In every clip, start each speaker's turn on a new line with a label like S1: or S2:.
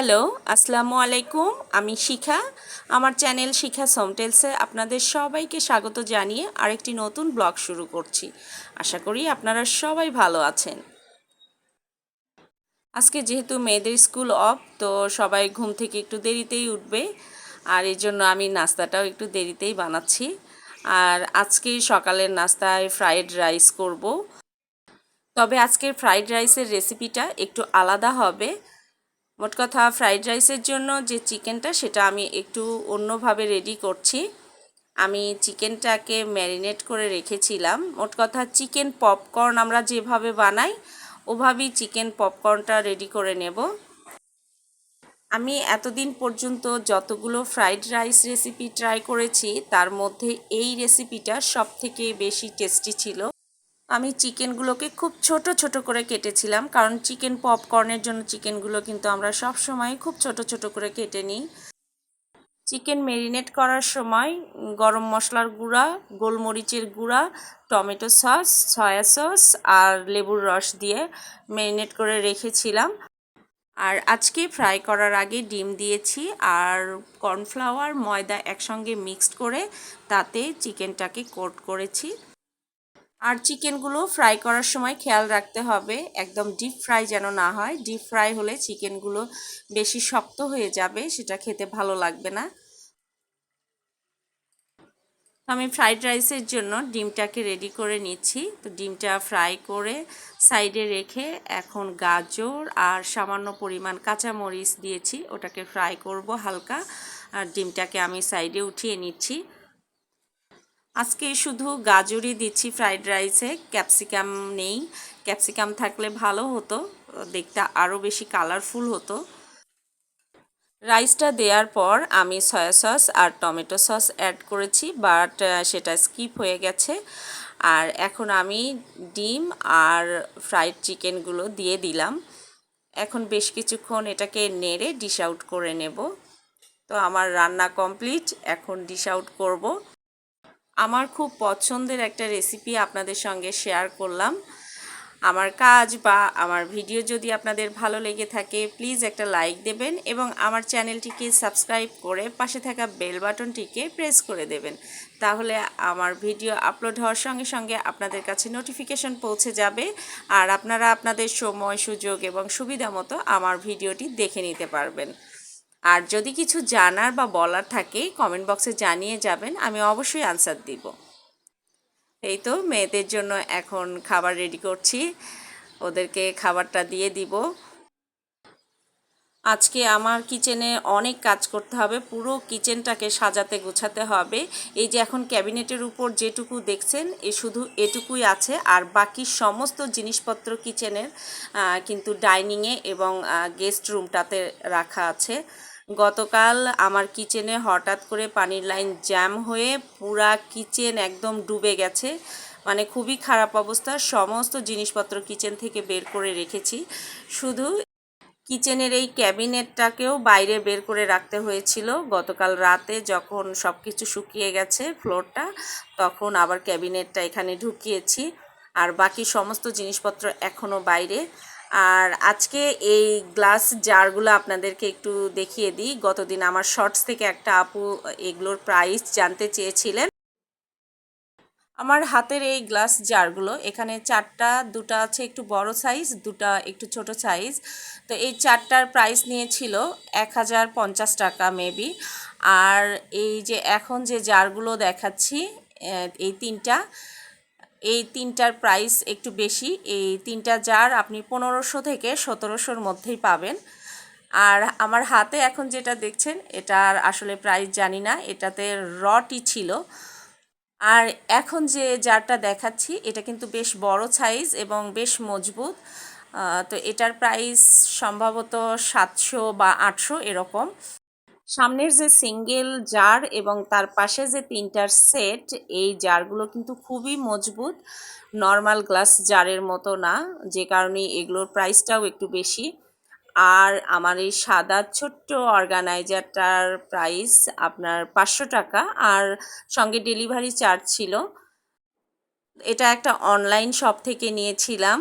S1: Hello, আসসালামু আলাইকুম। আমি শিখা। আমার চ্যানেল শিখা সমটেলসে আপনাদের সবাইকে স্বাগত জানিয়ে আরেকটি নতুন ব্লগ শুরু করছি। আশা করি আপনারা সবাই ভালো আছেন। আজকে যেহেতু মেয়েদের স্কুল অফ, তো সবাই ঘুম থেকে একটু দেরিতেই উঠবে, আর এই জন্য আমি নাস্তাটাও একটু দেরিতেই বানাচ্ছি। আর আজকে সকালের নাস্তায় ফ্রাইড রাইস করব। তবে আজকের ফ্রাইড রাইসের রেসিপিটা একটু আলাদা হবে। মোট কথা, ফ্রাইড রাইসের জন্য যে চিকেনটা সেটা আমি একটু অন্যভাবে রেডি করছি। আমি চিকেনটাকে ম্যারিনেট করে রেখেছিলাম। মোট কথা, চিকেন পপকর্ন আমরা যেভাবে বানাই ওভাবেই চিকেন পপকর্নটা রেডি করে নেব। আমি এতদিন পর্যন্ত যতগুলো ফ্রাইড রাইস রেসিপি ট্রাই করেছি তার মধ্যে এই রেসিপিটা সবথেকে বেশি টেস্টি ছিল। আমি চিকেনগুলোকে খুব ছোট ছোট করে কেটেছিলাম, কারণ চিকেন পপকর্নের জন্য চিকেনগুলো কিন্তু আমরা সব সময় খুব ছোট ছোট করে কেটে নিই। চিকেন ম্যারিনেট করার সময় গরম মশলার গুঁড়া, গোলমরিচের গুঁড়া, টমেটো সস, সয়া সস আর লেবুর রস দিয়ে ম্যারিনেট করে রেখেছিলাম। আর আজকে ফ্রাই করার আগে ডিম দিয়েছি আর কর্নফ্লাওয়ার, ময়দা একসঙ্গে মিক্সড করে তাতে চিকেনটাকে কোট করেছি। আর চিকেনগুলো ফ্রাই করার সময় খেয়াল রাখতে হবে একদম ডিপ ফ্রাই যেন না হয়। ডিপ ফ্রাই হলে চিকেনগুলো বেশি শক্ত হয়ে যাবে, সেটা খেতে ভালো লাগবে না। আমি ফ্রাইড রাইসের জন্য ডিমটাকে রেডি করে নিচ্ছি। তো ডিমটা ফ্রাই করে সাইডে রেখে এখন গাজর আর সামান্য পরিমাণ কাঁচামরিচ দিয়েছি, ওটাকে ফ্রাই করব হালকা। আর ডিমটাকে আমি সাইডে উঠিয়ে নিচ্ছি। আজকে শুধু গাজরই দিচ্ছি ফ্রাইড রাইসে, ক্যাপসিকাম নেই। ক্যাপসিকাম থাকলে ভালো হতো, দেখতে আরও বেশি কালারফুল হতো। রাইসটা দেওয়ার পর আমি সয়া সস আর টমেটো সস অ্যাড করেছি, বাট সেটা স্কিপ হয়ে গেছে। আর এখন আমি ডিম আর ফ্রাইড চিকেনগুলো দিয়ে দিলাম। এখন বেশ কিছুক্ষণ এটাকে নেড়ে ডিশ আউট করে নেব। তো আমার রান্না কমপ্লিট, এখন ডিশ আউট করব। আমার খুব পছন্দের একটা রেসিপি আপনাদের সঙ্গে শেয়ার করলাম। আমার কাজ বা আমার ভিডিও যদি আপনাদের ভালো লেগে থাকে প্লিজ একটা লাইক দেবেন এবং আমার চ্যানেলটিকে সাবস্ক্রাইব করে পাশে থাকা বেল বাটনটিকে প্রেস করে দেবেন। তাহলে আমার ভিডিও আপলোড হওয়ার সঙ্গে সঙ্গে আপনাদের কাছে নোটিফিকেশন পৌঁছে যাবে, আর আপনারা আপনাদের সময়, সুযোগ এবং সুবিধা মতো আমার ভিডিওটি দেখে নিতে পারবেন। আর যদি কিছু জানার বা বলার থাকে কমেন্ট বক্সে জানিয়ে যাবেন, আমি অবশ্যই আনসার দিব। এই তো মেয়েদের জন্য এখন খাবার রেডি করছি, ওদেরকে খাবারটা দিয়ে দিব। আজকে আমার কিচেনে অনেক কাজ করতে হবে, পুরো কিচেনটাকে সাজাতে গোছাতে হবে। এই যে এখন ক্যাবিনেটের উপর যেটুকু দেখছেন শুধু এটুকুই আছে, আর বাকি সমস্ত জিনিসপত্র কিচেনের কিন্তু ডাইনিংয়ে এবং গেস্ট রুমটাতে রাখা আছে। গতকাল আমার কিচেনে হঠাৎ করে পানির লাইন জ্যাম হয়ে পুরা কিচেন একদম ডুবে গেছে, মানে খুবই খারাপ অবস্থা। সমস্ত জিনিসপত্র কিচেন থেকে বের করে রেখেছি, শুধু কিচেনের এই ক্যাবিনেটটাকেও বাইরে বের করে রাখতে হয়েছিল। গতকাল রাতে যখন সব কিছু শুকিয়ে গেছে ফ্লোরটা, তখন আবার ক্যাবিনেটটা এখানে ঢুকিয়েছি, আর বাকি সমস্ত জিনিসপত্র এখনও বাইরে। আর আজকে এই গ্লাস জারগুলো আপনাদেরকে একটু দেখিয়ে দিই। গতদিন আমার শর্টস থেকে একটা আপু এগুলোর প্রাইস জানতে চেয়েছিলেন। আমার হাতের এই গ্লাস জারগুলো এখানে চারটা, দুটা আছে একটু বড় সাইজ, দুটা একটু ছোট সাইজ। তো এই চারটার প্রাইস নিয়েছিল 1050 টাকা মেবি। আর এই যে এখন যে জারগুলো দেখাচ্ছি, এই তিনটার প্রাইস একটু বেশি। এই তিনটা জার আপনি 1500 থেকে 1700-র মধ্যেই পাবেন। আর আমার হাতে এখন যেটা দেখছেন এটার আসলে প্রাইস জানি না, এটাতে রটি ছিল। আর এখন যে জারটা দেখাচ্ছি এটা কিন্তু বেশ বড় সাইজ এবং বেশ মজবুত। তো এটার প্রাইস সম্ভবত 700 বা 800 এরকম। সামনের যে সিঙ্গেল জার এবং তার পাশে যে তিনটার সেট, এই জারগুলো কিন্তু খুবই মজবুত, নর্মাল গ্লাস জারের মতো না, যে কারণে এগুলোর প্রাইসটাও একটু বেশি। আর আমার এই সাদা ছোট্ট অর্গানাইজারটার প্রাইস আপনার 500 টাকা, আর সঙ্গে ডেলিভারি চার্জ ছিল। এটা একটা অনলাইন শপ থেকে নিয়েছিলাম।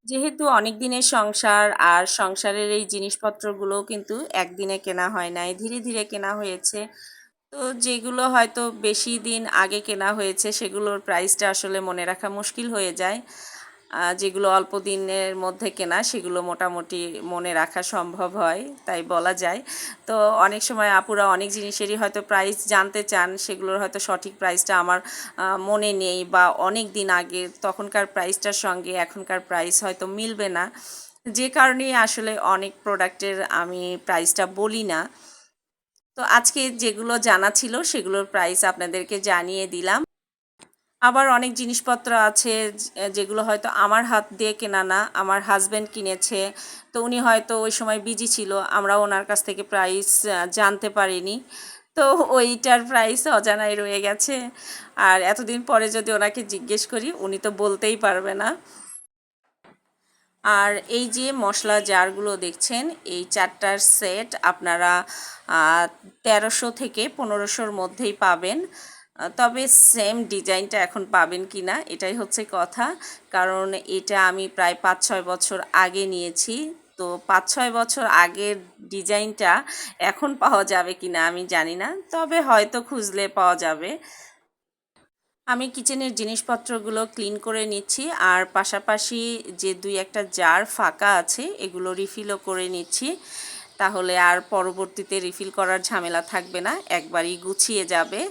S1: যেহেতু অনেক দিনের সংসার আর সংসারের এই জিনিসপত্রগুলো কিন্তু একদিনে কেনা হয় নাই, ধীরে ধীরে কেনা হয়েছে। তো যেগুলো হয়তো বেশি দিন আগে কেনা হয়েছে সেগুলোর প্রাইসটা আসলে মনে রাখা মুশকিল হয়ে যায়। যেগুলো অল্প দিনের মধ্যে কেনা সেগুলো মোটামুটি মনে রাখা সম্ভব হয়, তাই বলা যায়। তো অনেক সময় আপুরা অনেক জিনিসেরই হয়তো প্রাইস জানতে চান, সেগুলোর হয়তো সঠিক প্রাইসটা আমার মনে নেই, বা অনেক দিন আগে তখনকার প্রাইসটার সঙ্গে এখনকার প্রাইস হয়তো মিলবে না, যে কারণেই আসলে অনেক প্রোডাক্টের আমি প্রাইসটা বলি না। তো আজকে যেগুলো জানা ছিল সেগুলোর প্রাইস আপনাদেরকে জানিয়ে দিলাম। আবার অনেক জিনিসপত্র আছে যেগুলো হয়তো আমার হাত দিয়ে কেনা না, আমার হাজব্যান্ড কিনেছে। তো উনি হয়তো ওই সময় বিজি ছিল, আমরা ওনার কাছ থেকে প্রাইস জানতে পারিনি। তো ওইটার প্রাইস অজানাই রয়ে গেছে। আর এতদিন পরে যদি ওনাকে জিজ্ঞেস করি উনি তো বলতেই পারবে না। আর এই যে মশলা জারগুলো দেখছেন, এই 4টার সেট আপনারা 1300 থেকে 1500-র মধ্যেই পাবেন। তবে সেম ডিজাইনটা এখন পাবেন কি না এটাই হচ্ছে কথা, কারণ এটা আমি প্রায় 5-6 বছর আগে নিয়েছি। তো 5-6 বছর আগের ডিজাইনটা এখন পাওয়া যাবে কি না আমি জানি না, তবে হয়তো খুঁজলে পাওয়া যাবে। আমি কিচেনের জিনিসপত্রগুলো ক্লিন করে নিচ্ছি, আর পাশাপাশি যে 2-1টা জার ফাঁকা আছে এগুলো রিফিলও করে নিচ্ছি। তাহলে আর পরবর্তীতে রিফিল করার ঝামেলা থাকবে না, একবারই গুছিয়ে যাবে।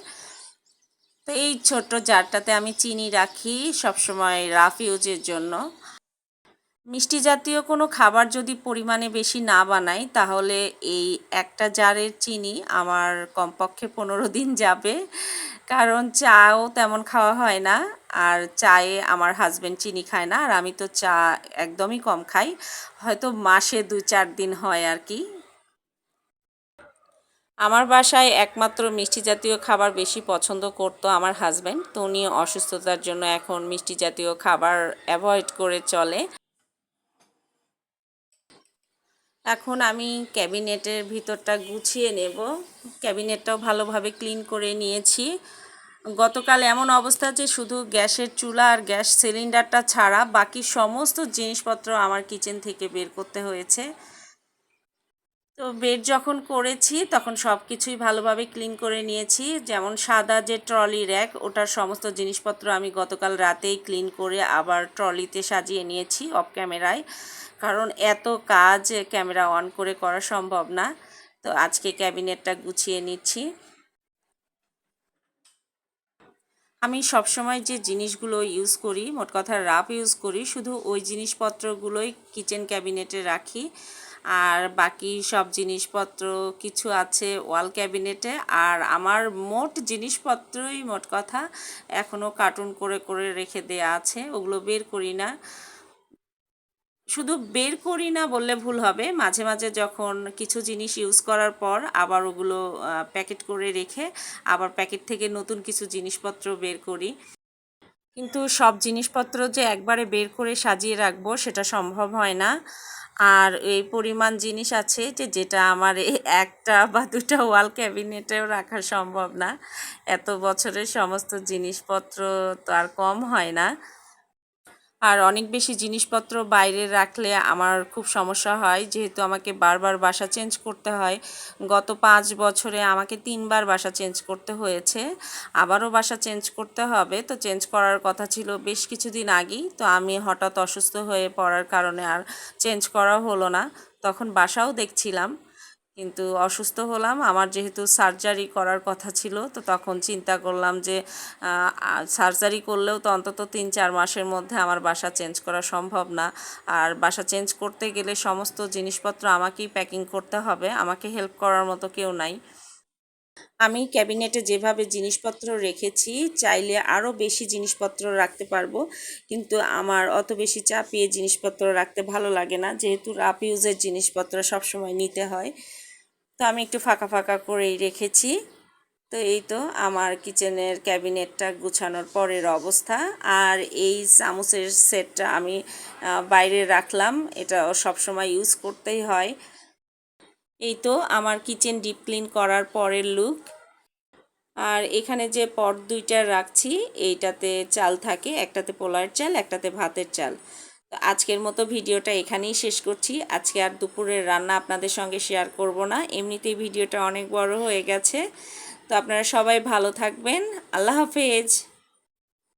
S1: তো এই ছোট্ট জারটাতে আমি চিনি রাখি সবসময় রাফ ইউজের জন্য। মিষ্টি জাতীয় কোনো খাবার যদি পরিমাণে বেশি না বানাই তাহলে এই একটা জারের চিনি আমার কমপক্ষে 15 দিন যাবে, কারণ চাও তেমন খাওয়া হয় না। আর চায়ে আমার হাজব্যান্ড চিনি খায় না, আর আমি তো চা একদমই কম খাই, হয়তো মাসে 2-4 দিন হয় আর কি। আমার বাসায় একমাত্র মিষ্টি জাতীয় খাবার বেশি পছন্দ করতো আমার হাজব্যান্ড, তো উনি অসুস্থতার জন্য এখন মিষ্টি জাতীয় খাবার অ্যাভয়েড করে চলে। এখন আমি ক্যাবিনেটের ভিতরটা গুছিয়ে নেব। ক্যাবিনেটটাও ভালোভাবে ক্লিন করে নিয়েছি। গতকাল এমন অবস্থা যে শুধু গ্যাসের চুলা আর গ্যাস সিলিন্ডারটা ছাড়া বাকি সমস্ত জিনিসপত্র আমার কিচেন থেকে বের করতে হয়েছে। তো বেড যখন করেছি তখন সব কিছুই ভালোভাবে ক্লিন করে নিয়েছি, যেমন সাদা যে ট্রলি র্যাক ওটার সমস্ত জিনিসপত্র আমি গতকাল রাতেই ক্লিন করে আবার ট্রলিতে সাজিয়ে নিয়েছি অফ ক্যামেরায়, কারণ এত কাজ ক্যামেরা অন করে করা সম্ভব না। তো আজকে ক্যাবিনেটটা গুছিয়ে নিচ্ছি। আমি সবসময় যে জিনিসগুলো ইউজ করি, মোট কথা রাফ ইউজ করি, শুধু ওই জিনিসপত্রগুলোই কিচেন ক্যাবিনেটে রাখি। আর বাকি সব জিনিসপত্র কিছু আছে ওয়াল ক্যাবিনেটে। আর আমার মোট জিনিসপত্রই মোট কথা এখনও কার্টুন করে করে রেখে দেয়া আছে, ওগুলো বের করি না। শুধু বের করি না বললে ভুল হবে, মাঝে মাঝে যখন কিছু জিনিস ইউজ করার পর আবার ওগুলো প্যাকেট করে রেখে আবার প্যাকেট থেকে নতুন কিছু জিনিসপত্র বের করি। কিন্তু সব জিনিসপত্র যে একবারে বের করে সাজিয়ে রাখবো সেটা সম্ভব হয় না। আর এই পরিমাণ জিনিস আছে যেটা আমার এই একটা বা দুটা ওয়াল ক্যাবিনেটেও রাখা সম্ভব না। এত বছরের সমস্ত জিনিসপত্র তো আর কম হয় না। আর অনেক বেশি জিনিসপত্র বাইরে রাখলে আমার খুব সমস্যা হয়, যেহেতু আমাকে বারবার বাসা চেঞ্জ করতে হয়। গত 5 বছরে আমাকে 3বার বাসা চেঞ্জ করতে হয়েছে, আবারও বাসা চেঞ্জ করতে হবে। তো চেঞ্জ করার কথা ছিল বেশ কিছুদিন আগেই, তো আমি হঠাৎ অসুস্থ হয়ে পড়ার কারণে আর চেঞ্জ করা হলো না। তখন বাসাও দেখছিলাম, কিন্তু অসুস্থ হলাম। আমার যেহেতু সার্জারি করার কথা ছিল, তো তখন চিন্তা করলাম যে সার্জারি করলেও তো অন্তত 3-4 মাসের মধ্যে আমার বাসা চেঞ্জ করা সম্ভব না। আর বাসা চেঞ্জ করতে গেলে সমস্ত জিনিসপত্র আমাকেই প্যাকিং করতে হবে, আমাকে হেল্প করার মতো কেউ নাই। আমি ক্যাবিনেটে যেভাবে জিনিসপত্র রেখেছি চাইলে আরও বেশি জিনিসপত্র রাখতে পারবো, কিন্তু আমার অত বেশি চাপিয়ে জিনিসপত্র রাখতে ভালো লাগে না, যেহেতু রাফ ইউজের জিনিসপত্র সবসময় নিতে হয়। তো আমি একটু ফাঁকা ফাঁকা করেই রেখেছি। তো এই তো আমার কিচেনের ক্যাবিনেটটা গুছানোর পরের অবস্থা। আর এই চামচের সেটটা আমি বাইরে রাখলাম, এটা সবসময় ইউজ করতেই হয়। এই তো আমার কিচেন ডিপ ক্লিন করার পরের লুক। আর এখানে যে পট 2টা রাখছি, এইটাতে চাল থাকে, একটাতে পোলার চাল একটাতে ভাতের চাল। তো আজকের মতো ভিডিওটা এখানেই শেষ করছি। আজকে আর দুপুরের রান্না আপনাদের সঙ্গে শেয়ার করব না, এমনিতেই ভিডিওটা অনেক বড় হয়ে গেছে। তো আপনারা সবাই ভালো থাকবেন। আল্লাহ হাফেজ।